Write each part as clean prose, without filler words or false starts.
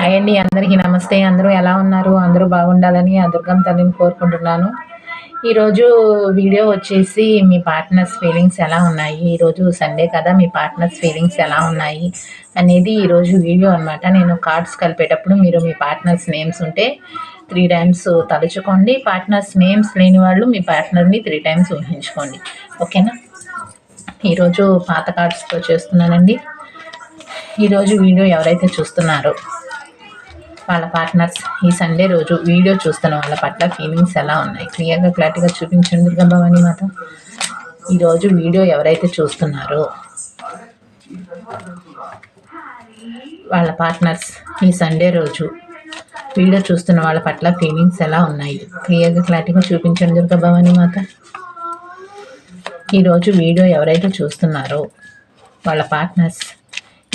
Hi అండి, అందరికీ నమస్తే. అందరూ ఎలా ఉన్నారు? అందరూ బాగుండాలని ఆ దుర్గమ్మ తల్లిని కోరుకుంటున్నాను. ఈరోజు వీడియో వచ్చేసి మీ పార్ట్నర్స్ ఫీలింగ్స్ ఎలా ఉన్నాయి, ఈరోజు సండే కదా, మీ పార్ట్నర్స్ ఫీలింగ్స్ ఎలా ఉన్నాయి అనేది ఈరోజు వీడియో అనమాట. నేను కార్డ్స్ కలిపేటప్పుడు మీరు మీ పార్ట్నర్స్ నేమ్స్ ఉంటే 3 టైమ్స్ తలుచుకోండి. పార్ట్నర్స్ నేమ్స్ లేని వాళ్ళు మీ పార్ట్నర్ని 3 టైమ్స్ ఊహించుకోండి. ఓకేనా? ఈరోజు పాత కార్డ్స్తో చేస్తున్నానండి. ఈరోజు వీడియో ఎవరైతే చూస్తున్నారో వాళ్ళ పార్ట్నర్స్ ఈ సండే రోజు వీడియో చూస్తున్న వాళ్ళ పట్ల ఫీలింగ్స్ ఎలా ఉన్నాయి, క్లియర్గా క్లారిటీగా చూపించండి దుర్గా భవాని మాత. ఈరోజు వీడియో ఎవరైతే చూస్తున్నారో వాళ్ళ పార్ట్నర్స్ ఈ సండే రోజు వీడియో చూస్తున్న వాళ్ళ పట్ల ఫీలింగ్స్ ఎలా ఉన్నాయి, క్లియర్గా క్లారిటీగా చూపించండి దుర్గా భవాని మాత. ఈరోజు వీడియో ఎవరైతే చూస్తున్నారో వాళ్ళ పార్ట్నర్స్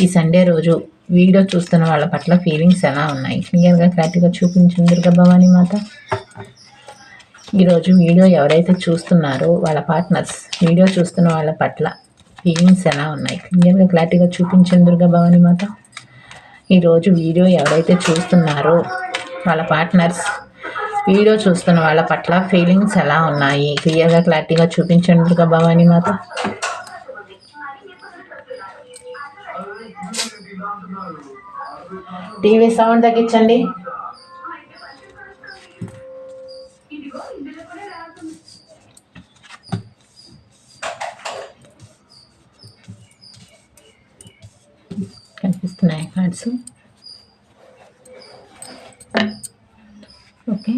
ఈ సండే రోజు వీడియో చూస్తున్న వాళ్ళ పట్ల ఫీలింగ్స్ ఎలా ఉన్నాయి, క్లియర్గా క్లారిటీగా చూపించండి దుర్గా భవాని మాత. ఈరోజు వీడియో ఎవరైతే చూస్తున్నారో వాళ్ళ పార్ట్నర్స్ వీడియో చూస్తున్న వాళ్ళ పట్ల ఫీలింగ్స్ ఎలా ఉన్నాయి, క్లియర్గా క్లారిటీగా చూపించండి దుర్గా భవాని మాత. ఈరోజు వీడియో ఎవరైతే చూస్తున్నారో వాళ్ళ పార్ట్నర్స్ వీడియో చూస్తున్న వాళ్ళ పట్ల ఫీలింగ్స్ ఎలా ఉన్నాయి, క్లియర్గా క్లారిటీగా చూపించండి దుర్గా భవాని మాత. టీవీ సౌండ్ తగ్గించండి. కనిపిస్తున్నాయి కార్డ్స్. ఓకే.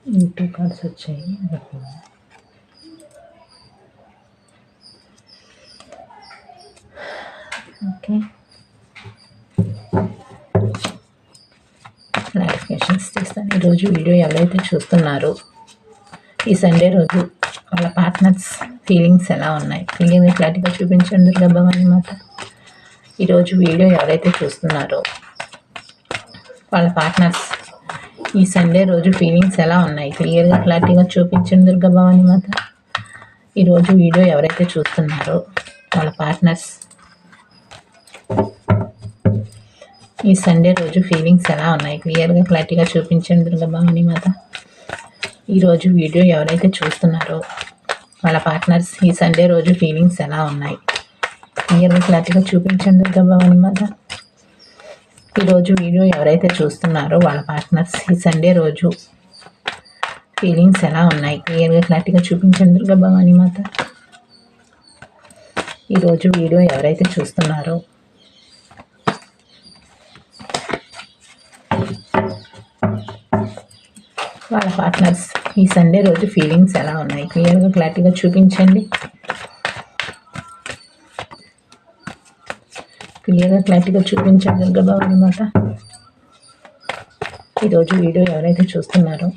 ఈ 2 కార్డ్స్ వచ్చాయి. ఓకే, క్లారిఫికేషన్స్ చేస్తాను. ఈరోజు వీడియో ఎవరైతే చూస్తున్నారో ఈ సండే రోజు వాళ్ళ పార్ట్నర్స్ ఫీలింగ్స్ ఎలా ఉన్నాయి, క్లియర్గా క్లారిటీగా చూపించండి దుర్గా భవాని మాత. ఈరోజు వీడియో ఎవరైతే చూస్తున్నారో వాళ్ళ పార్ట్నర్స్ ఈ సండే రోజు ఫీలింగ్స్ ఎలా ఉన్నాయి, క్లియర్గా క్లారిటీగా చూపించండి దుర్గా భవాని మాత. ఈరోజు వీడియో ఎవరైతే చూస్తున్నారో వాళ్ళ పార్ట్నర్స్ ఈ సండే రోజు ఫీలింగ్స్ ఎలా ఉన్నాయి, క్లియర్గా క్లారిటీగా చూపించండి దుర్గా భవాని మాత. ఈరోజు వీడియో ఎవరైతే చూస్తున్నారో వాళ్ళ పార్ట్నర్స్ ఈ సండే రోజు ఫీలింగ్స్ ఎలా ఉన్నాయి, క్లియర్గా క్లారిటీగా చూపించండి దుర్గా భవాని మాత. ఈరోజు వీడియో ఎవరైతే చూస్తున్నారో వాళ్ళ పార్ట్నర్స్ ఈ సండే రోజు ఫీలింగ్స్ ఎలా ఉన్నాయి, క్లియర్గా క్లారిటీగా చూపించండి దుర్గా భవాని మాత. ఈరోజు వీడియో ఎవరైతే చూస్తున్నారో వాళ్ళ పార్ట్నర్స్ ఈ సండే రోజు ఫీలింగ్స్ ఎలా ఉన్నాయి, క్లియర్గా క్లారిటీగా చూపించండి. క్లియర్గా క్లారిటీగా చూపించండి దుర్గా భవాని మాత. ఈరోజు వీడియో ఎవరైతే చూస్తున్నారో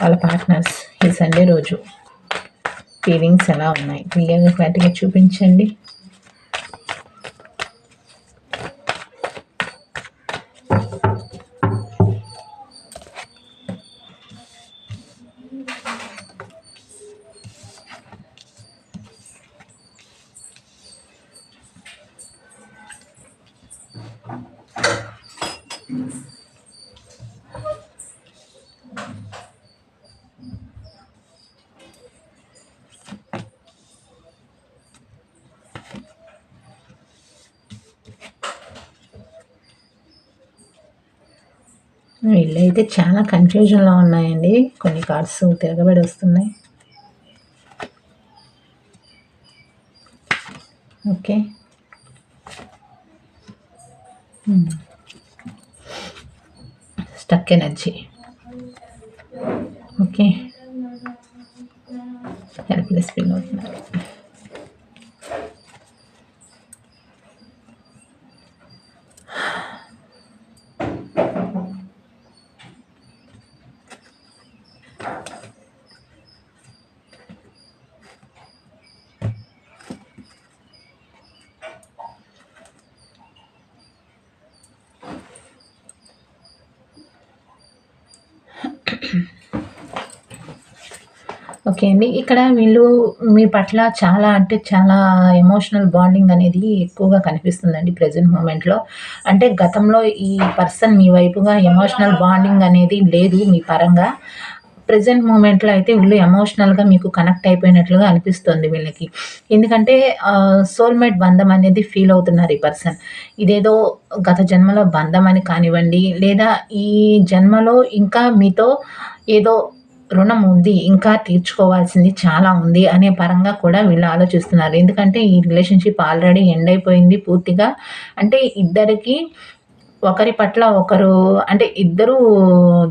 వాళ్ళ పార్ట్నర్స్ ఈ సండే రోజు ఫీలింగ్స్ ఎలా ఉన్నాయి, క్లియర్గా క్లారిటీగా చూపించండి. వీళ్ళైతే చాలా కన్ఫ్యూజన్లో ఉన్నాయండి. కొన్ని కార్డ్స్ తిరగబడి వస్తున్నాయి. Okay, stuck energy. Okay, helpless feel అవుతున్నారు. ఓకే అండి. ఇక్కడ వీళ్ళు మీ పట్ల చాలా అంటే చాలా ఎమోషనల్ బాండింగ్ అనేది ఎక్కువగా కనిపిస్తుందండి ప్రెజెంట్ మూమెంట్‌లో. అంటే గతంలో ఈ పర్సన్ మీ వైపుగా ఎమోషనల్ బాండింగ్ అనేది లేదు మీ పరంగా. ప్రెజెంట్ మూమెంట్‌లో అయితే వీళ్ళు ఎమోషనల్‌గా మీకు కనెక్ట్ అయిపోయినట్లుగా అనిపిస్తుంది వీళ్ళకి. ఎందుకంటే సోల్‌మేట్ బంధం అనేది ఫీల్ అవుతున్నారు ఈ పర్సన్. ఇదేదో గత జన్మలో బంధం అని కానివ్వండి, లేదా ఈ జన్మలో ఇంకా మీతో ఏదో రుణం ఉంది. ఇంకా తీర్చుకోవాల్సింది చాలా ఉంది అనే పరంగా కూడా వీళ్ళు ఆలోచిస్తున్నారు. ఎందుకంటే ఈ రిలేషన్‌షిప్ ఆల్రెడీ ఎండ్ అయిపోయింది పూర్తిగా. అంటే ఇద్దరికీ ఒకరి పట్ల ఒకరు అంటే ఇద్దరూ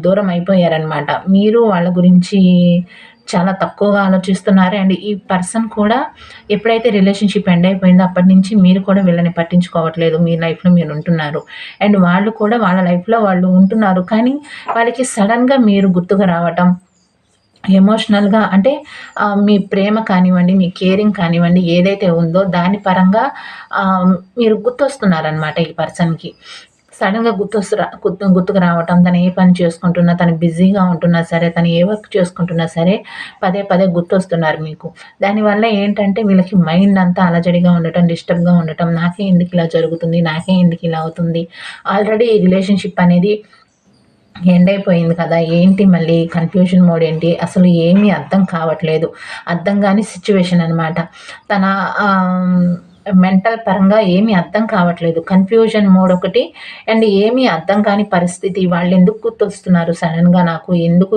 దూరం అయిపోయారనమాట. మీరు వాళ్ళ గురించి చాలా తక్కువగా ఆలోచిస్తున్నారు. అండ్ ఈ పర్సన్ కూడా ఎప్పుడైతే రిలేషన్‌షిప్ ఎండ్ అయిపోయిందో అప్పటి నుంచి మీరు కూడా వీళ్ళని పట్టించుకోవట్లేదు. మీ లైఫ్‌లో మీరుంటున్నారు. అండ్ వాళ్ళు కూడా వాళ్ళ లైఫ్‌లో వాళ్ళు ఉంటున్నారు. కానీ వాళ్ళకి సడెన్‌గా మీరు గుర్తుకు రావటం ఎమోషనల్‌గా అంటే మీ ప్రేమ కానివ్వండి, మీ కేరింగ్ కానివ్వండి, ఏదైతే ఉందో దాని పరంగా మీరు గుర్తొస్తున్నారనమాట ఈ పర్సన్‌కి. సడెన్‌గా గుర్తుకు రావటం, తను ఏ పని చేసుకుంటున్నా, తను బిజీగా ఉంటున్నా సరే, తను ఏ వర్క్ చేసుకుంటున్నా సరే, పదే పదే గుర్తొస్తున్నారు మీకు. దానివల్ల ఏంటంటే వీళ్ళకి మైండ్ అంతా అలజడిగా ఉండటం, డిస్టర్బ్‌గా ఉండటం, నాకే ఎందుకిలా జరుగుతుంది? నాకే ఎందుకిలా అవుతుంది? ఆల్రెడీ ఈ రిలేషన్‌షిప్ అనేది ఎండ్ అయిపోయింది కదా! ఏంటి మళ్ళీ కన్‌ఫ్యూజన్ మోడ్ ఏంటి? అసలు ఏమీ అర్థం కావట్లేదు. అర్థం గాని సిట్యుయేషన్ అనమాట. తన ఆహ్, మెంటల్ పరంగా ఏమీ అర్థం కావట్లేదు. కన్‌ఫ్యూజన్ మోడ్ ఒకటి అండ్ ఏమీ అర్థం కాని పరిస్థితి. వాళ్ళెందుకు గుర్తొస్తున్నారు సడెన్‌గా నాకు? ఎందుకు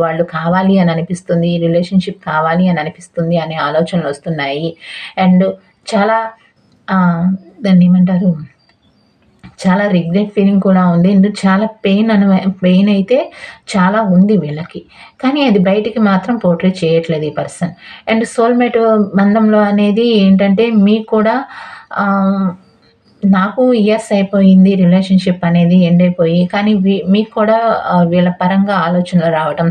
వాళ్ళు కావాలి అని అనిపిస్తుంది. ఈ రిలేషన్‌షిప్ కావాలి అని అనిపిస్తుంది అనే ఆలోచనలొస్తున్నాయి. అండ్ చాలా దాన్నేమంటారు? చాలా రిగ్రెట్ ఫీలింగ్ కూడా ఉంది. చాలా పెయిన్ అయితే చాలా ఉంది వీళ్ళకి. కానీ అది బయటికి మాత్రం పోర్ట్రే చేయట్లేదు ఈ పర్సన్. అండ్ సోల్‌మేట్ బంధంలో అనేది ఏంటంటే మీకు కూడా ఆహ్, నాకు ఇయర్స్ అయిపోయింది రిలేషన్‌షిప్ అనేది ఎండ్ అయిపోయి. కానీ మీకు కూడా వీళ్ళ పరంగా ఆలోచనలు రావటం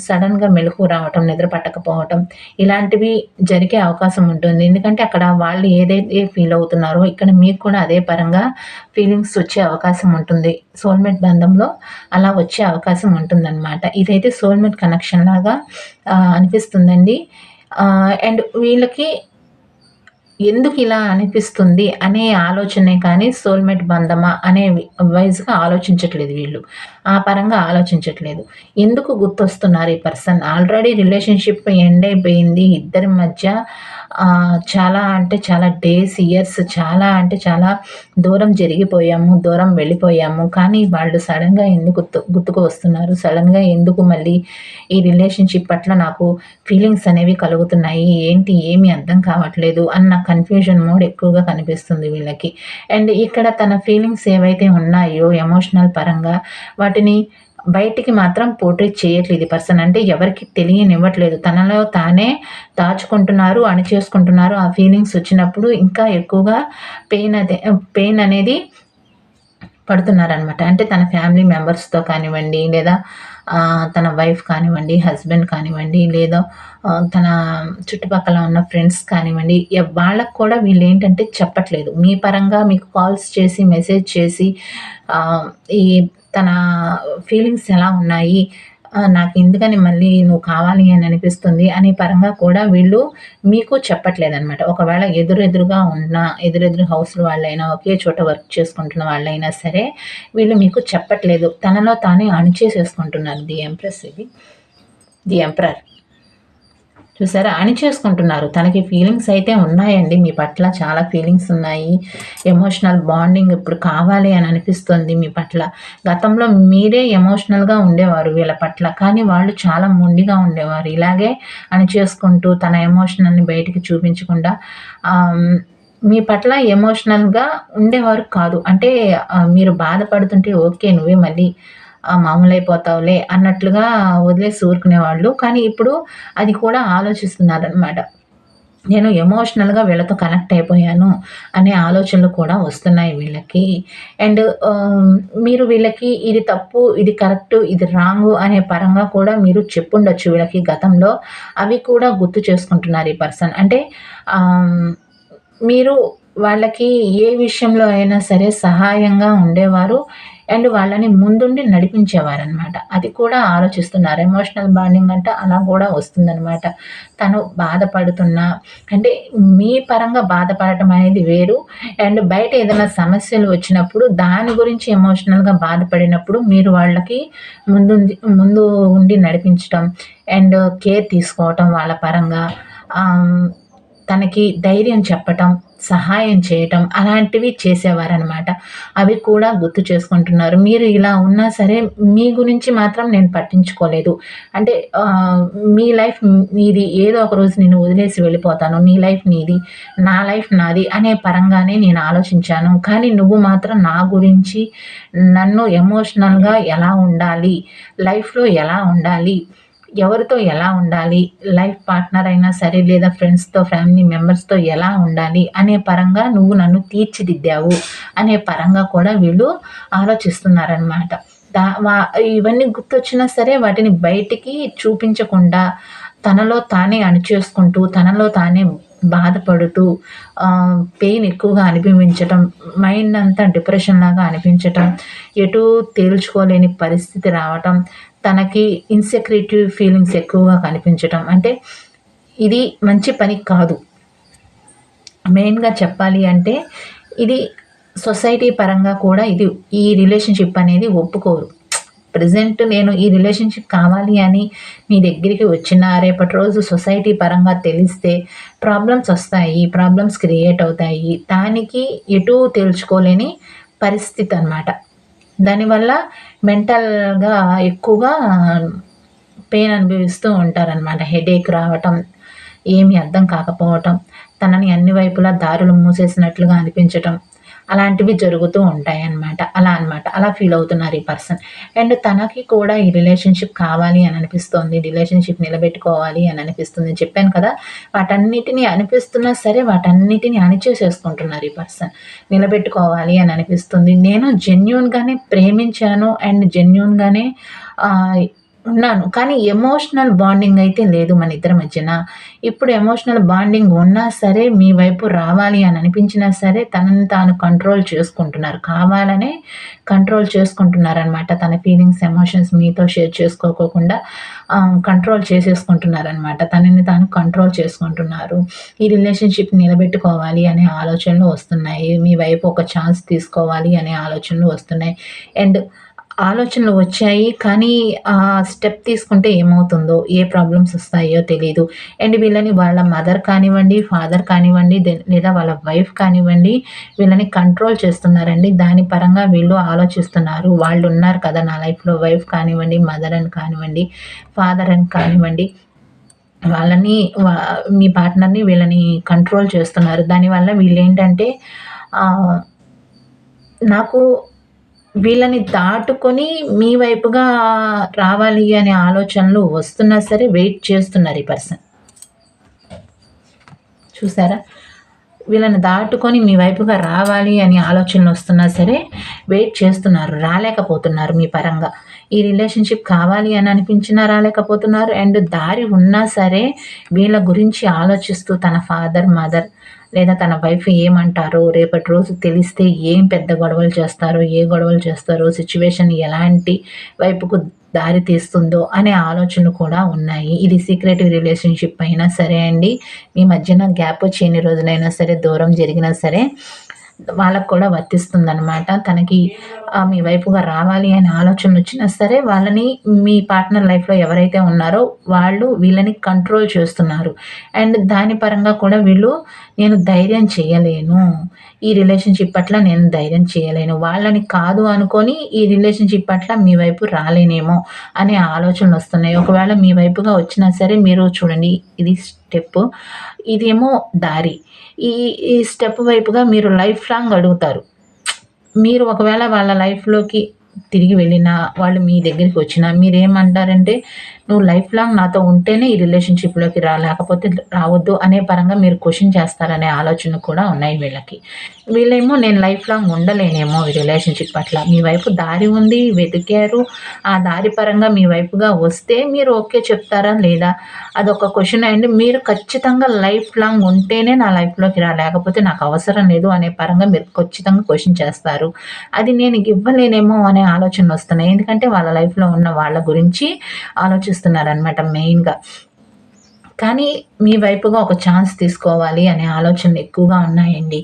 సడెన్‌గా మెలుకువ రావటం, నిద్ర పట్టకపోవటం ఇలాంటివి జరిగే అవకాశం ఉంటుంది. ఎందుకంటే అక్కడ వాళ్ళు ఏదైతే ఫీల్ అవుతున్నారో ఇక్కడ మీకు కూడా అదే పరంగా ఫీలింగ్స్ వచ్చే అవకాశం ఉంటుంది. సోల్‌మేట్ బంధంలో అలా వచ్చే అవకాశం ఉంటుందనమాట. ఇదైతే సోల్‌మేట్ కనెక్షన్ లాగా అనిపిస్తుందండి. అండ్ వీళ్ళకి ఎందుకిలా అనిపిస్తుంది అనే ఆలోచనే కానీ సోల్‌మేట్ బంధమా అనే వైస్‌గా ఆలోచించట్లేదు వీళ్ళు. ఆ పరంగా ఆలోచించట్లేదు. ఎందుకు గుర్తొస్తున్నారు ఈ పర్సన్? ఆల్రెడీ రిలేషన్‌షిప్ ఎండ్ అయిపోయింది. ఇద్దరి మధ్య చాలా అంటే చాలా డేస్, ఇయర్స్ చాలా అంటే చాలా దూరం జరిగిపోయాము. దూరం వెళ్ళిపోయాము. కానీ వాళ్ళు సడెన్‌గా ఎందుకు గుర్తుకు వస్తున్నారు? సడెన్‌గా ఎందుకు మళ్ళీ ఈ రిలేషన్‌షిప్ పట్ల నాకు ఫీలింగ్స్ అనేవి కలుగుతున్నాయి. ఏంటి ఏమి అర్థం కావట్లేదు అన్న కన్‌ఫ్యూజన్ మోడ్ ఎక్కువగా కనిపిస్తుంది వీళ్ళకి. అండ్ ఇక్కడ తన ఫీలింగ్స్ ఏవైతే ఉన్నాయో ఎమోషనల్ పరంగా వాటిని బయటికి మాత్రం పోర్ట్రే చేయట్లేదు ఈ పర్సన్. అంటే ఎవరికీ తెలియనివ్వట్లేదు. తనలో తానే దాచుకుంటున్నారు, అణిచేసుకుంటున్నారు. ఆ ఫీలింగ్స్ వచ్చినప్పుడు ఇంకా ఎక్కువగా పెయిన్ అనేది పడుతున్నారనమాట. అంటే తన ఫ్యామిలీ మెంబర్స్‌తో కానివ్వండి, లేదా తన వైఫ్ కానివ్వండి, హస్బెండ్ కానివ్వండి, లేదా తన చుట్టుపక్కల ఉన్న ఫ్రెండ్స్ కానివ్వండి, వాళ్ళకి కూడా వీళ్ళేంటంటే చెప్పట్లేదు. మీ పరంగా మీకు కాల్స్ చేసి, మెసేజ్ చేసి ఆహ్, ఈ తన ఫీలింగ్స్ ఎలా ఉన్నాయి? నాకెందుకని మళ్ళీ నువ్వు కావాలి అని అనిపిస్తుంది అనే పరంగా కూడా వీళ్ళు మీకు చెప్పట్లేదనమాట. ఒకవేళ ఎదురెదురుగా ఉన్నా, ఎదురెదురు హౌస్‌ల వాళ్ళైనా, ఒకే చోట వర్క్ చేసుకుంటున్న వాళ్ళైనా సరే, వీళ్ళు మీకు చెప్పట్లేదు. తనలో తానే అణిచేసేసుకుంటున్నారు. ది ఎంప్రెస్ ఇది. The emperor. చూసారా? అణిచేసుకుంటున్నారు. తనకి ఫీలింగ్స్ అయితే ఉన్నాయండి మీ పట్ల చాలా ఫీలింగ్స్ ఉన్నాయి. ఎమోషనల్ బాండింగ్ ఇప్పుడు కావాలి అని అనిపిస్తుంది మీ పట్ల. గతంలో మీరే ఎమోషనల్‌గా ఉండేవారు వీళ్ళ పట్ల. కానీ వాళ్ళు చాలా మొండిగా ఉండేవారు. ఇలాగే అణిచేసుకుంటూ తన ఎమోషనల్‌ని బయటికి చూపించకుండా ఆహ్, మీ పట్ల ఎమోషనల్‌గా ఉండేవారు కాదు. అంటే మీరు బాధపడుతుంటే ఓకే. నువ్వే మళ్ళీ మామూలయిపోతావులే అన్నట్లుగా వదిలేసి ఊరుకునేవాళ్ళు. కానీ ఇప్పుడు అది కూడా ఆలోచిస్తున్నారనమాట. నేను ఎమోషనల్‌గా వీళ్ళతో కనెక్ట్ అయిపోయాను అనే ఆలోచనలు కూడా వస్తున్నాయి వీళ్ళకి. అండ్ మీరు వీళ్ళకి ఇది తప్పు, ఇది కరెక్టు, ఇది రాంగు అనే పరంగా కూడా మీరు చెప్పుండొచ్చు వీళ్ళకి గతంలో. అవి కూడా గుర్తు చేసుకుంటున్నారు ఈ పర్సన్. అంటే ఆహ్, మీరు వాళ్ళకి ఏ విషయంలో అయినా సరే సహాయంగా ఉండేవారు. అండ్ వాళ్ళని ముందుండి నడిపించేవారనమాట. అది కూడా ఆలోచిస్తున్నారు. ఎమోషనల్ బాండింగ్ అంటే అలా కూడా వస్తుందనమాట. తను బాధపడుతున్నా అంటే మీ పరంగా బాధపడటం అనేది వేరు. అండ్ బయట ఏదైనా సమస్యలు వచ్చినప్పుడు దాని గురించి ఎమోషనల్‌గా బాధపడినప్పుడు మీరు వాళ్ళకి ముందు ఉండి నడిపించటం అండ్ కేర్ తీసుకోవటం వాళ్ళ పరంగా. ఆహ్, తనకి ధైర్యం చెప్పటం, సహాయం చేయటం అలాంటివి చేసేవారనమాట. అవి కూడా గుర్తు చేసుకుంటున్నారు. మీరు ఇలా ఉన్నా సరే మీ గురించి మాత్రం నేను పట్టించుకోలేదు. అంటే మీ లైఫ్ నీది. ఏదో ఒక రోజు నిన్ను వదిలేసి వెళ్ళిపోతాను. నీ లైఫ్ నీది. నా లైఫ్ నాది అనే పరంగానే నేను ఆలోచించాను. కానీ నువ్వు మాత్రం నా గురించి నన్ను ఎమోషనల్‌గా ఎలా ఉండాలి? లైఫ్‌లో ఎలా ఉండాలి? ఎవరితో ఎలా ఉండాలి? లైఫ్ పార్ట్నర్ అయినా సరే లేదా ఫ్రెండ్స్‌తో, ఫ్యామిలీ మెంబర్స్‌తో ఎలా ఉండాలి? అనే పరంగా నువ్వు నన్ను తీర్చిదిద్దావు అనే పరంగా కూడా వీళ్ళు ఆలోచిస్తున్నారనమాట. దా వా ఇవన్నీ గుర్తొచ్చినా సరే వాటిని బయటికి చూపించకుండా తనలో తానే అణిచేసుకుంటూ, తనలో తానే బాధపడుతూ పెయిన్ ఎక్కువగా అనుభవించటం, మైండ్ అంతా డిప్రెషన్‌లాగా అనిపించటం, ఎటూ తేల్చుకోలేని పరిస్థితి రావటం, తనకి ఇన్‌సెక్యూరిటీ ఫీలింగ్స్ ఎక్కువగా కనిపించటం. అంటే ఇది మంచి పని కాదు. మెయిన్‌గా చెప్పాలి అంటే ఇది సొసైటీ పరంగా కూడా ఈ రిలేషన్‌షిప్ అనేది ఒప్పుకోరు. ప్రెజెంట్ నేను ఈ రిలేషన్‌షిప్ కావాలి అని మీ దగ్గరికి వచ్చినా, రేపటి రోజు సొసైటీ పరంగా తెలిస్తే ప్రాబ్లమ్స్ ఒస్తాయి. ప్రాబ్లమ్స్ క్రియేట్ అవుతాయి. దానికి ఎటూ తేల్చుకోలేని పరిస్థితి అనమాట. దానివల్ల మెంటల్‌గా ఎక్కువగా పెయిన్ అనుభవిస్తూ ఉంటారనమాట. హెడేక్ రావటం, ఏమి అర్థం కాకపోవటం, తనని అన్ని వైపులా దారులు మూసేసినట్లుగా అనిపించటం, అలాంటివి జరుగుతూ ఉంటాయన్నమాట. అలా ఫీల్ అవుతున్నారు ఈ పర్సన్. అండ్ తనకి కూడా ఈ రిలేషన్‌షిప్ కావాలి అని అనిపిస్తోంది. రిలేషన్‌షిప్ నిలబెట్టుకోవాలి అని అనిపిస్తుంది. చెప్పాను కదా! వాటన్నిటిని అనిపిస్తున్నా సరే వాటన్నిటిని అణిచేసేసుకుంటున్నారు ఈ పర్సన్. నిలబెట్టుకోవాలి అని అనిపిస్తుంది. నేను జెన్యూన్‌గానే ప్రేమించాను అండ్ జెన్యూన్‌గానే ఆహ్, ఉన్నాను. కానీ ఎమోషనల్ బాండింగ్ అయితే లేదు మనిద్దరి మధ్యన. ఇప్పుడు ఎమోషనల్ బాండింగ్ ఉన్నా సరే, మీ వైపు రావాలి అని అనిపించినా సరే, తనని తాను కంట్రోల్ చేసుకుంటున్నారు. కావాలనే కంట్రోల్ చేసుకుంటున్నారనమాట. తన ఫీలింగ్స్, ఎమోషన్స్ మీతో షేర్ చేసుకోకోకుండా కంట్రోల్ చేసేసుకుంటున్నారనమాట. తనని తాను కంట్రోల్ చేసుకుంటున్నారు. ఈ రిలేషన్‌షిప్ నిలబెట్టుకోవాలి అనే ఆలోచనలు వస్తున్నాయి. మీ వైపు ఒక ఛాన్స్ తీసుకోవాలి అనే ఆలోచనలు వస్తున్నాయి. అండ్ ఆలోచనలు వచ్చాయి. కానీ ఆ స్టెప్ తీసుకుంటే ఏమవుతుందో, ఏ ప్రాబ్లమ్స్ వస్తాయో తెలీదు. అండ్ వీళ్ళని వాళ్ళ మదర్ కానివ్వండి, ఫాదర్ కానివ్వండి, లేదా వాళ్ళ వైఫ్ కానివ్వండి, వీళ్ళని కంట్రోల్ చేస్తున్నారండి. దాని పరంగా వీళ్ళు ఆలోచిస్తున్నారు. వాళ్ళున్నారు కదా నా లైఫ్‌లో, వైఫ్ కానివ్వండి, మదర్ అని కానివ్వండి, ఫాదర్ అని కానివ్వండి, వాళ్ళని మీ పార్ట్నర్‌ని వీళ్ళని కంట్రోల్ చేస్తున్నారు. దానివల్ల వీళ్ళేంటంటే ఆహ్, నాకు వీళ్ళని దాటుకొని మీ వైపుగా రావాలి అనే ఆలోచనలు వస్తున్నా సరే వెయిట్ చేస్తున్నారు ఈ పర్సన్. చూసారా? వీళ్ళని దాటుకొని మీ వైపుగా రావాలి అనే ఆలోచనలొస్తున్నా సరే వెయిట్ చేస్తున్నారు. రాలేకపోతున్నారు మీ పరంగా. ఈ రిలేషన్‌షిప్ కావాలి అని అనిపించినా రాలేకపోతున్నారు. అండ్ దారి ఉన్నా సరే వీళ్ళ గురించి ఆలోచిస్తూ తన ఫాదర్, మదర్ లేదా తన వైఫ్ ఏమంటారో, రేపటి రోజు తెలిస్తే ఏం పెద్ద గొడవలు చేస్తారో, ఏ గొడవలు చేస్తారో, సిట్యుయేషన్ ఎలాంటి వైపుకు దారి తీస్తుందో అనే ఆలోచనలు కూడా ఉన్నాయి. ఇది సీక్రెటివ్ రిలేషన్‌షిప్ అయినా సరే అండి, మీ మధ్యన గ్యాప్ వచ్చి ఎన్ని రోజులైనా సరే, దూరం జరిగినా సరే వాళ్ళకి కూడా వర్తిస్తుందనమాట. తనకి మీ వైపుగా రావాలి అనే ఆలోచనలొచ్చినా సరే, వాళ్ళని మీ పార్ట్నర్ లైఫ్‌లో ఎవరైతే ఉన్నారో వాళ్ళు వీళ్ళని కంట్రోల్ చేస్తున్నారు. అండ్ దాని పరంగా కూడా వీళ్ళు నేను ధైర్యం చేయలేను. ఈ రిలేషన్‌షిప్ పట్ల నేను ధైర్యం చేయలేను. వాళ్ళని కాదు అనుకోని ఈ రిలేషన్‌షిప్ పట్ల మీ వైపు రాలేనేమో అనే ఆలోచనలొస్తున్నాయి. ఒకవేళ మీ వైపుగా వచ్చినా సరే మీరు చూడండి ఇది స్టెప్పు. ఇదేమో దారి. ఈ ఈ స్టెప్ వైపుగా మీరు లైఫ్ లాంగ్ అడుగుతారు. మీరు ఒకవేళ వాళ్ళ లైఫ్‌లోకి తిరిగి వెళ్ళినా, వాళ్ళు మీ దగ్గరికి వచ్చినా మీరేమంటారంటే, నువ్వు లైఫ్ లాంగ్ నాతో ఉంటేనే ఈ రిలేషన్‌షిప్‌లోకి రా, లేకపోతే రావద్దు అనే పరంగా మీరు క్వెషన్ చేస్తారనే ఆలోచనలు కూడా ఉన్నాయి వీళ్ళకి. వీళ్ళేమో నేను లైఫ్ లాంగ్ ఉండలేనేమో ఈ రిలేషన్‌షిప్ పట్ల. మీ వైపు దారి ఉంది, వెతికారు. ఆ దారి పరంగా మీ వైపుగా వస్తే మీరు ఓకే చెప్తారా లేదా? అదొక క్వెషన్. అండ్ మీరు ఖచ్చితంగా లైఫ్ లాంగ్ ఉంటేనే నా లైఫ్‌లోకి రా, లేకపోతే నాకు అవసరం లేదు అనే పరంగా మీరు ఖచ్చితంగా క్వెషన్ చేస్తారు. అది నేను ఇవ్వలేనేమో అనే ఆలోచనలొస్తున్నాయి. ఎందుకంటే వాళ్ళ లైఫ్‌లో ఉన్న వాళ్ళ గురించి ఆలోచిస్తున్నారనమాట మెయిన్‌గా. కానీ మీ వైపుగా ఒక ఛాన్స్ తీసుకోవాలి అనే ఆలోచనలు ఎక్కువగా ఉన్నాయండి.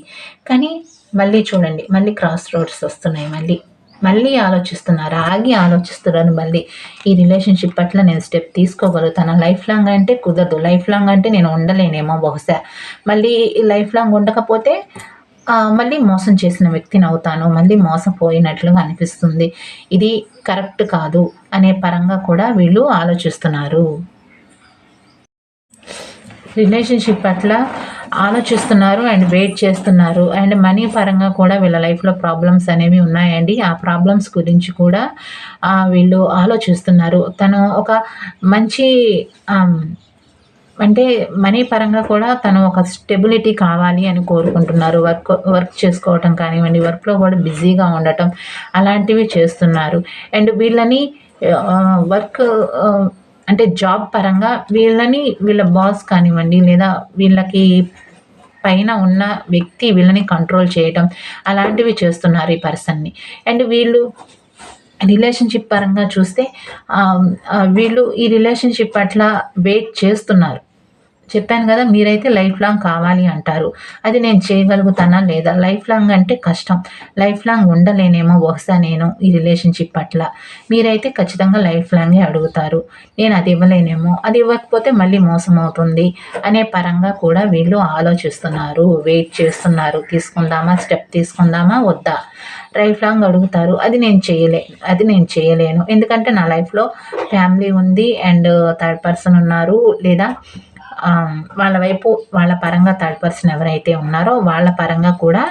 కానీ మళ్ళీ చూడండి, మళ్ళీ క్రాస్ రోడ్స్ వస్తున్నాయి మళ్ళీ. మళ్ళీ ఆలోచిస్తున్నారు. ఆగి ఆలోచిస్తున్నారు మళ్ళీ. ఈ రిలేషన్‌షిప్ పట్ల నేను స్టెప్ తీసుకోగలుగుతానా? లైఫ్ లాంగ్ అంటే కుదరదు. లైఫ్ లాంగ్ అంటే నేను ఉండలేనేమో బహుశా. మళ్ళీ లైఫ్ లాంగ్ ఉండకపోతే మళ్ళీ మోసం చేసిన వ్యక్తినవుతాను. మళ్ళీ మోసపోయినట్లుగా అనిపిస్తుంది. ఇది కరెక్ట్ కాదు అనే పరంగా కూడా వీళ్ళు ఆలోచిస్తున్నారు. రిలేషన్‌షిప్ పట్ల ఆలోచిస్తున్నారు అండ్ వెయిట్ చేస్తున్నారు. అండ్ మనీ పరంగా కూడా వీళ్ళ లైఫ్‌లో ప్రాబ్లమ్స్ అనేవి ఉన్నాయండి. ఆ ప్రాబ్లమ్స్ గురించి కూడా వీళ్ళు ఆలోచిస్తున్నారు. తను ఒక మంచి ఆహ్, అంటే మనీ పరంగా కూడా తను ఒక స్టెబిలిటీ కావాలి అని కోరుకుంటున్నారు. వర్క్ చేసుకోవటం కానివ్వండి, వర్క్‌లో కూడా బిజీగా ఉండటం అలాంటివి చేస్తున్నారు. అండ్ వీళ్ళని వర్క్ అంటే జాబ్ పరంగా వీళ్ళని వీళ్ళ బాస్ కానివ్వండి, లేదా వీళ్ళకి పైన ఉన్న వ్యక్తి వీళ్ళని కంట్రోల్ చేయటం అలాంటివి చేస్తున్నారు ఈ పర్సన్‌ని. అండ్ వీళ్ళు రిలేషన్‌షిప్ పరంగా చూస్తే వీళ్ళు ఈ రిలేషన్‌షిప్ పట్ల వెయిట్ చేస్తున్నారు. చెప్పాను గదా! మీరైతే లైఫ్ లాంగ్ కావాలి అంటారు. అది నేను చేయగలుగుతానా లేదా? లైఫ్ లాంగ్ అంటే కష్టం. లైఫ్ లాంగ్ ఉండలేనేమో బహుశా నేను ఈ రిలేషన్‌షిప్ పట్ల. మీరైతే ఖచ్చితంగా లైఫ్ లాంగే అడుగుతారు. నేను అది ఇవ్వలేనేమో, అది ఇవ్వకపోతే మళ్ళీ మోసమవుతుంది అనే పరంగా కూడా వీళ్ళు ఆలోచిస్తున్నారు. వెయిట్ చేస్తున్నారు. తీసుకుందామా? స్టెప్ తీసుకుందామా? వద్దా? లైఫ్ లాంగ్ అడుగుతారు. అది నేను చేయలేను. ఎందుకంటే నా లైఫ్‌లో ఫ్యామిలీ ఉంది అండ్ థర్డ్ పర్సన్ ఉన్నారు. లేదా వాళ్ళ పరంగా థర్డ్ పర్సన్ ఎవరైతే ఉన్నారో వాళ్ళ పరంగా కూడా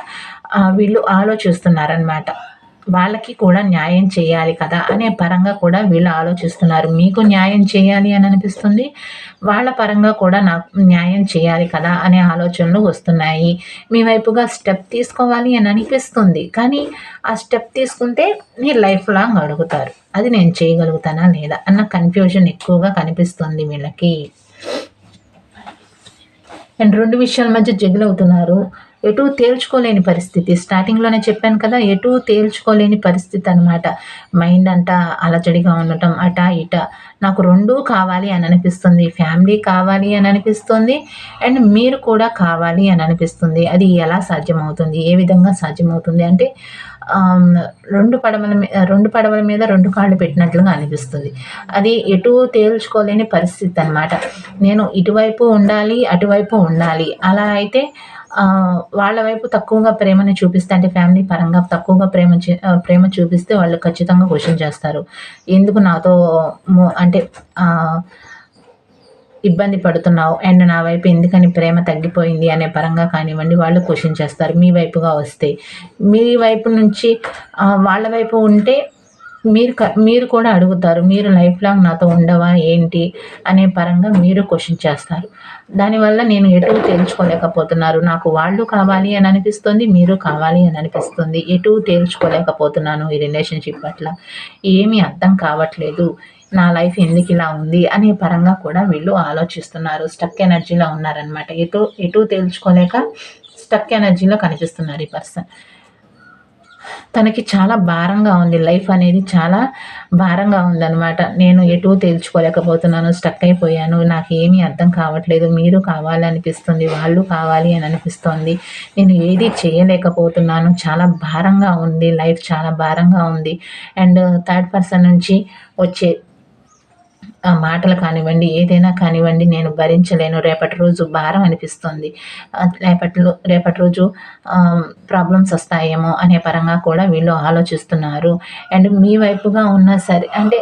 వీళ్ళు ఆలోచిస్తున్నారనమాట. వాళ్ళకి కూడా న్యాయం చేయాలి కదా అనే పరంగా కూడా వీళ్ళు ఆలోచిస్తున్నారు. మీకు న్యాయం చేయాలి అని అనిపిస్తుంది. వాళ్ళ పరంగా కూడా నాకు న్యాయం చేయాలి కదా అనే ఆలోచనలు వస్తున్నాయి. మీ వైపుగా స్టెప్ తీసుకోవాలి అని అనిపిస్తుంది. కానీ ఆ స్టెప్ తీసుకుంటే మీరు లైఫ్ లాంగ్ అడుగుతారు. అది నేను చేయగలుగుతానా లేదా అన్న కన్‌ఫ్యూజన్ ఎక్కువగా కనిపిస్తుంది వీళ్ళకి. అండ్ 2 విషయాల మధ్య జగిలవుతున్నారు. ఎటూ తేల్చుకోలేని పరిస్థితి. స్టార్టింగ్‌లోనే చెప్పాను కదా! ఎటూ తేల్చుకోలేని పరిస్థితనమాట. మైండ్ అంతా అలజడిగా ఉండటం, అటా ఇటా. నాకు రెండూ కావాలి అని అనిపిస్తుంది. ఫ్యామిలీ కావాలి అని అనిపిస్తుంది. అండ్ మీరు కూడా కావాలి అని అనిపిస్తుంది. అది ఎలా సాధ్యమవుతుంది? ఏ విధంగా సాధ్యమవుతుంది? అంటే 2 పడవల మీద 2 కాళ్ళు పెట్టినట్లుగా అనిపిస్తుంది. అది ఎటూ తేల్చుకోలేని పరిస్థితనమాట. నేను ఇటువైపు ఉండాలి, అటువైపు ఉండాలి. అలా అయితే వాళ్ళ వైపు తక్కువగా ప్రేమని చూపిస్తే, అంటే ఫ్యామిలీ పరంగా తక్కువగా ప్రేమ చూపిస్తే వాళ్ళు ఖచ్చితంగా క్వెషన్ చేస్తారు. ఎందుకు నాతో అంటే ఇబ్బంది పడుతున్నావు అండ్ నా వైపు ఎందుకని ప్రేమ తగ్గిపోయింది అనే పరంగా కానివ్వండి, వాళ్ళు క్వెషన్ చేస్తారు. మీ వైపుగా వస్తే. మీ వైపు నుంచి వాళ్ళ వైపు ఉంటే మీరు కూడా అడుగుతారు. మీరు లైఫ్ లాంగ్ నాతో ఉండవా ఏంటి అనే పరంగా మీరు క్వెషన్ చేస్తారు. దానివల్ల నేను ఎటూ తేల్చుకోలేకపోతున్నారు. నాకు వాళ్ళు కావాలి అని అనిపిస్తుంది. మీరు కావాలి అని అనిపిస్తుంది. ఎటూ తేల్చుకోలేకపోతున్నాను ఈ రిలేషన్‌షిప్ పట్ల. ఏమీ అర్థం కావట్లేదు. నా లైఫ్ ఎందుకిలా ఉంది అనే పరంగా కూడా వీళ్ళు ఆలోచిస్తున్నారు. స్టక్ ఎనర్జీలో ఉన్నారనమాట. ఎటూ తేల్చుకోలేక స్టక్ ఎనర్జీలో కనిపిస్తున్నారు ఈ పర్సన్. తనకి చాలా భారంగా ఉంది. లైఫ్ అనేది చాలా భారంగా ఉందనమాట. నేను ఎటూ తేల్చుకోలేకపోతున్నాను. స్టక్ అయిపోయాను. నాకేమీ అర్థం కావట్లేదు. మీరు కావాలనిపిస్తుంది. వాళ్ళు కావాలి అని అనిపిస్తోంది. నేను ఏది చేయలేకపోతున్నాను. చాలా భారంగా ఉంది. లైఫ్ చాలా భారంగా ఉంది. అండ్ థర్డ్ పర్సన్ నుంచి వచ్చే మాటలు కానివ్వండి, ఏదైనా కానివ్వండి నేను భరించలేను. రేపటి రోజు భారం అనిపిస్తుంది. రేపటి రోజు ప్రాబ్లమ్స్ వస్తాయేమో అనే పరంగా కూడా వీళ్ళు ఆలోచిస్తున్నారు. అండ్ మీ వైపుగా ఉన్నా సరే, అంటే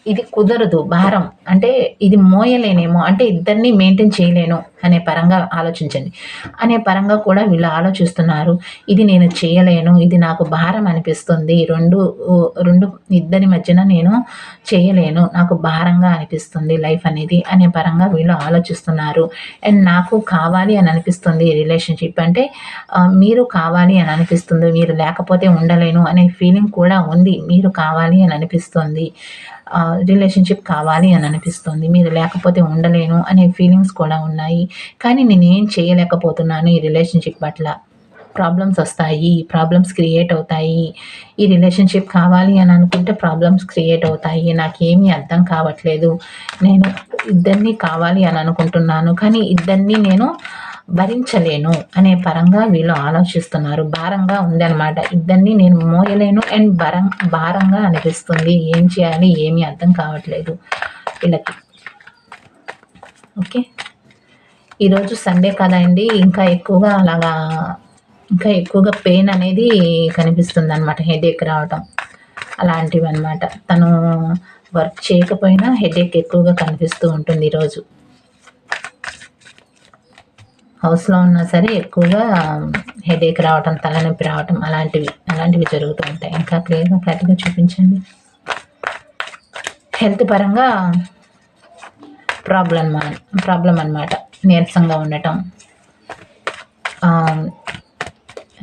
ఇది కుదరదు భారం. అంటే ఇది మోయలేనేమో, అంటే ఇద్దరిని మెయింటైన్ చేయలేను. అనే పరంగా ఆలోచించండి అనే పరంగా కూడా వీళ్ళు ఆలోచిస్తున్నారు. ఇది నేను చేయలేను, ఇది నాకు భారం అనిపిస్తుంది, రెండు ఇద్దరి మధ్యన నేను చేయలేను, నాకు భారంగా అనిపిస్తుంది లైఫ్ అనేది అనే పరంగా వీళ్ళు ఆలోచిస్తున్నారు. అండ్ నాకు కావాలి అని అనిపిస్తుంది రిలేషన్షిప్ అంటే మీరు కావాలి అని అనిపిస్తుంది, మీరు లేకపోతే ఉండలేను అనే ఫీలింగ్ కూడా ఉంది. మీరు కావాలి అని అనిపిస్తుంది, రిలేషన్షిప్ కావాలి అని అనిపిస్తుంది, మీరు లేకపోతే ఉండలేను అనే ఫీలింగ్స్ కూడా ఉన్నాయి. కానీ నేనేం చేయలేకపోతున్నాను ఈ రిలేషన్షిప్ పట్ల. ప్రాబ్లమ్స్ వస్తాయి, ప్రాబ్లమ్స్ క్రియేట్ అవుతాయి. ఈ రిలేషన్షిప్ కావాలి అని అనుకుంటే ప్రాబ్లమ్స్ క్రియేట్ అవుతాయి. నాకేమీ అర్థం కావట్లేదు. నేను ఇద్దరిని కావాలి అని అనుకుంటున్నాను, కానీ ఇద్దరిని నేను భరించలేను అనే పరంగా వీళ్ళు ఆలోచిస్తున్నారు. భారంగా ఉందన్నమాట. ఇద్దరిని నేను మోయలేను అండ్ భారంగా అనిపిస్తుంది. ఏం చేయాలి ఏమీ అర్థం కావట్లేదు వీళ్ళకి. ఓకే, ఈరోజు సండే కదా అండి, ఇంకా ఎక్కువగా పెయిన్ అనేది కనిపిస్తుంది అనమాట. హెడేక్ రావటం అలాంటివి అనమాట. తను వర్క్ చేయకపోయినా హెడేక్ ఎక్కువగా కనిపిస్తూ ఉంటుంది ఈరోజు. హౌస్లో ఉన్నా సరే ఎక్కువగా హెడేక్ రావటం, తలనొప్పి రావటం అలాంటివి జరుగుతూ ఉంటాయి. ఇంకా క్లియర్గా చూపించండి. హెల్త్ పరంగా ప్రాబ్లం అన్నమాట. నీరసంగా ఉండటం,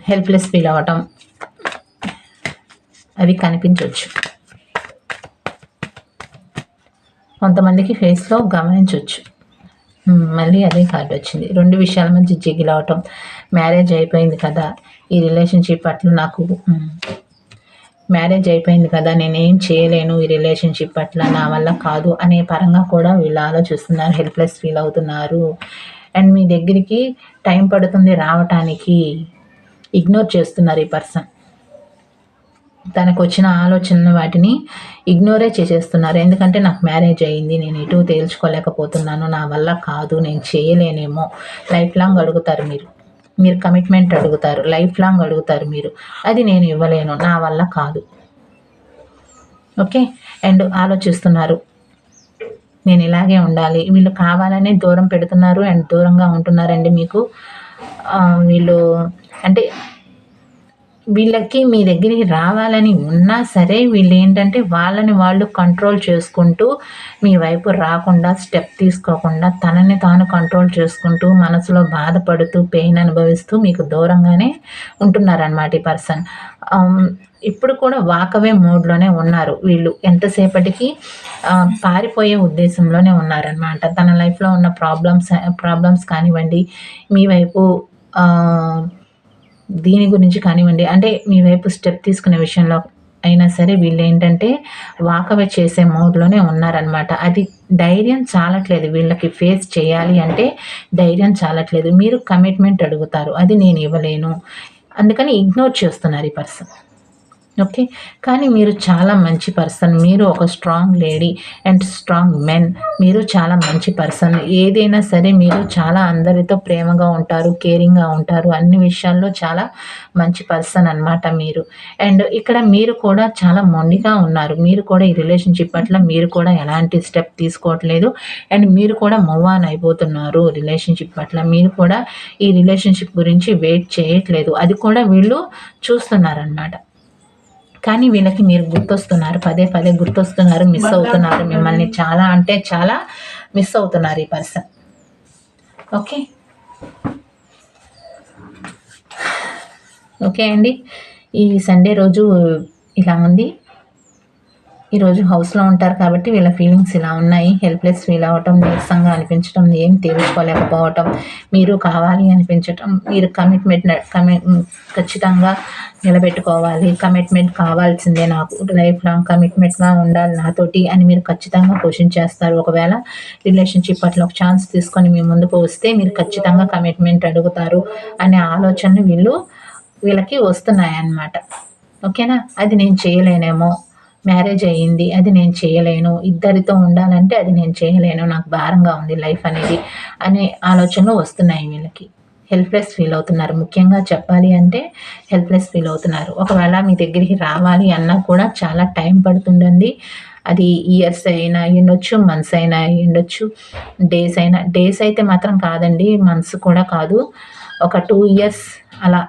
హెల్ప్లెస్ ఫీల్ అవ్వటం అవి కనిపించవచ్చు. కొంతమందికి ఫేస్లో గమనించవచ్చు. మళ్ళీ అదే కార్డు వచ్చింది. 2 విషయాల మధ్య జిగిల్ అవటం. మ్యారేజ్ అయిపోయింది కదా, ఈ రిలేషన్షిప్ పట్ల నాకు మ్యారేజ్ అయిపోయింది కదా, నేనేం చేయలేను ఈ రిలేషన్షిప్ పట్ల, నా వల్ల కాదు అనే పరంగా కూడా వీళ్ళు ఆలోచిస్తున్నారు. హెల్ప్లెస్ ఫీల్ అవుతున్నారు. అండ్ మీ దగ్గరికి టైం పడుతుంది రావటానికి. ఇగ్నోర్ చేస్తున్నారు ఈ పర్సన్. తనకు వచ్చిన ఆలోచనలు వాటిని ఇగ్నోరే చేసేస్తున్నారు. ఎందుకంటే నాకు మ్యారేజ్ అయ్యింది, నేను ఎటు తేల్చుకోలేకపోతున్నాను, నా వల్ల కాదు, నేను చేయలేనేమో. లైఫ్ లాంగ్ అడుగుతారు మీరు కమిట్మెంట్ అడుగుతారు, లైఫ్ లాంగ్ అడుగుతారు మీరు. అది నేను ఇవ్వలేను, నా వల్ల కాదు. ఓకే, అండ్ ఆలోచిస్తున్నారు నేను ఇలాగే ఉండాలి. వీళ్ళు కావాలనే దూరం పెడుతున్నారు అండ్ దూరంగా ఉంటున్నారండి మీకు. వీళ్ళు అంటే వీళ్ళకి మీ దగ్గరికి రావాలని ఉన్నా సరే వీళ్ళు ఏంటంటే వాళ్ళని వాళ్ళు కంట్రోల్ చేసుకుంటూ మీ వైపు రాకుండా, స్టెప్ తీసుకోకుండా, తనని తాను కంట్రోల్ చేసుకుంటూ, మనసులో బాధపడుతూ, పెయిన్ అనుభవిస్తూ మీకు దూరంగానే ఉంటున్నారన్నమాట ఈ పర్సన్. ఇప్పుడు కూడా వాకవే మోడ్లోనే ఉన్నారు వీళ్ళు. ఎంతసేపటికి పారిపోయే ఉద్దేశంలోనే ఉన్నారనమాట. తన లైఫ్లో ఉన్న ప్రాబ్లమ్స్ కానివ్వండి, మీ వైపు దీని గురించి కానివ్వండి, అంటే మీ వైపు స్టెప్ తీసుకునే విషయంలో అయినా సరే వీళ్ళు ఏంటంటే వాకవే చేసే మోడ్లోనే ఉన్నారనమాట. అది ధైర్యం చాలట్లేదు వీళ్ళకి. ఫేస్ చేయాలి అంటే ధైర్యం చాలట్లేదు. మీరు కమిట్మెంట్ అడుగుతారు, అది నేను ఇవ్వలేను, అందుకని ఇగ్నోర్ చేస్తున్నారు ఈ పర్సన్. ఓకే, కానీ మీరు చాలా మంచి పర్సన్. మీరు ఒక strong lady and strong men. మీరు చాలా మంచి పర్సన్. ఏదైనా సరే మీరు చాలా అందరితో ప్రేమగా ఉంటారు, కేరింగ్గా ఉంటారు, అన్ని విషయాల్లో చాలా మంచి పర్సన్ అన్నమాట మీరు. అండ్ ఇక్కడ మీరు కూడా చాలా మొండిగా ఉన్నారు. మీరు కూడా ఈ రిలేషన్షిప్ పట్ల మీరు కూడా ఎలాంటి స్టెప్ తీసుకోవట్లేదు అండ్ మీరు కూడా మూవ్ ఆన్ అయిపోతున్నారు రిలేషన్షిప్ పట్ల. మీరు కూడా ఈ రిలేషన్షిప్ గురించి వెయిట్ చేయట్లేదు, అది కూడా వీళ్ళు చూస్తున్నారన్నమాట. కానీ వీళ్ళకి మీరు గుర్తొస్తున్నారు, పదే పదే గుర్తొస్తున్నారు, మిస్ అవుతున్నారు మిమ్మల్ని. చాలా అంటే చాలా మిస్ అవుతున్నారు ఈ పర్సన్. ఓకే ఓకే అండి, ఈ సండే రోజు ఇలా ఉంది. ఈరోజు హౌస్లో ఉంటారు కాబట్టి వీళ్ళ ఫీలింగ్స్ ఇలా ఉన్నాయి. హెల్ప్లెస్ ఫీల్ అవ్వటం, నీరసంగా అనిపించడం, ఏం తీర్చుకోలేకపోవటం, మీరు కావాలి అనిపించటం, మీరు ఖచ్చితంగా నిలబెట్టుకోవాలి, కమిట్మెంట్ కావాల్సిందే, నాకు లైఫ్ లాంగ్ కమిట్మెంట్గా ఉండాలి నాతోటి అని మీరు ఖచ్చితంగా క్వశ్చన్ చేస్తారు. ఒకవేళ రిలేషన్షిప్ పట్ల ఒక ఛాన్స్ తీసుకొని మీ ముందుకు వస్తే మీరు ఖచ్చితంగా కమిట్మెంట్ అడుగుతారు అనే ఆలోచనలు వీళ్ళకి వస్తున్నాయన్నమాట. ఓకేనా, అది నేను చేయలేనేమో, మ్యారేజ్ అయ్యింది, అది నేను చేయలేను, ఇద్దరితో ఉండాలంటే అది నేను చేయలేను, నాకు భారంగా ఉంది లైఫ్ అనేది అనే ఆలోచనలు వస్తున్నాయి వీళ్ళకి. హెల్ప్లెస్ ఫీల్ అవుతున్నారు. ముఖ్యంగా చెప్పాలి అంటే హెల్ప్లెస్ ఫీల్ అవుతున్నారు. ఒకవేళ మీ దగ్గరికి రావాలి అన్నా కూడా చాలా టైం పడుతుందండి. అది ఇయర్స్ అయినా అయ్యుండొచ్చు, మంత్స్ అయినా అయ్యుండొచ్చు, డేస్ అయితే మాత్రం కాదండి, మంత్స్ కూడా కాదు. ఒక 2 ఇయర్స్ అలా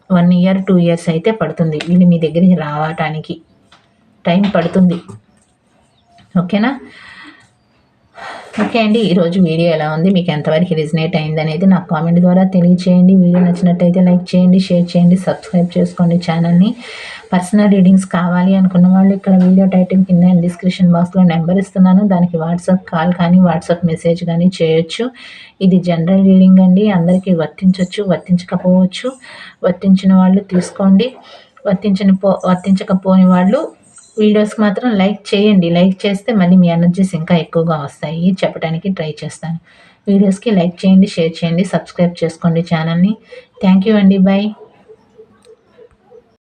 1 ఇయర్, 2 ఇయర్స్ అయితే పడుతుంది వీళ్ళు మీ దగ్గరికి రావటానికి. టైం పడుతుంది. ఓకేనా? ఓకే అండి. ఈరోజు వీడియో ఎలా ఉంది, మీకు ఎంతవరకు రిజనేట్ అయింది అనేది నాకు కామెంట్ ద్వారా తెలియచేయండి. వీడియో నచ్చినట్టయితే లైక్ చేయండి, షేర్ చేయండి, సబ్స్క్రైబ్ చేసుకోండి ఛానల్ని. పర్సనల్ రీడింగ్స్ కావాలి అనుకున్న వాళ్ళు ఇక్కడ వీడియో టైటిల్ కింద డిస్క్రిప్షన్ బాక్స్లో నెంబర్ ఇస్తున్నాను. దానికి వాట్సాప్ కాల్ కానీ వాట్సాప్ మెసేజ్ కానీ చేయొచ్చు. ఇది జనరల్ రీడింగ్ అండి, అందరికీ వర్తించవచ్చు, వర్తించకపోవచ్చు. వర్తించిన వాళ్ళు తీసుకోండి, వర్తించకపోని వాళ్ళు వీడియోస్కి మాత్రం లైక్ చేయండి. లైక్ చేస్తే మళ్ళీ మీ ఎనర్జీస్ ఇంకా ఎక్కువగా వస్తాయి చెప్పడానికి ట్రై చేస్తాను. వీడియోస్కి లైక్ చేయండి, షేర్ చేయండి, సబ్స్క్రైబ్ చేసుకోండి ఛానల్ని. థ్యాంక్ యూ అండి. బై.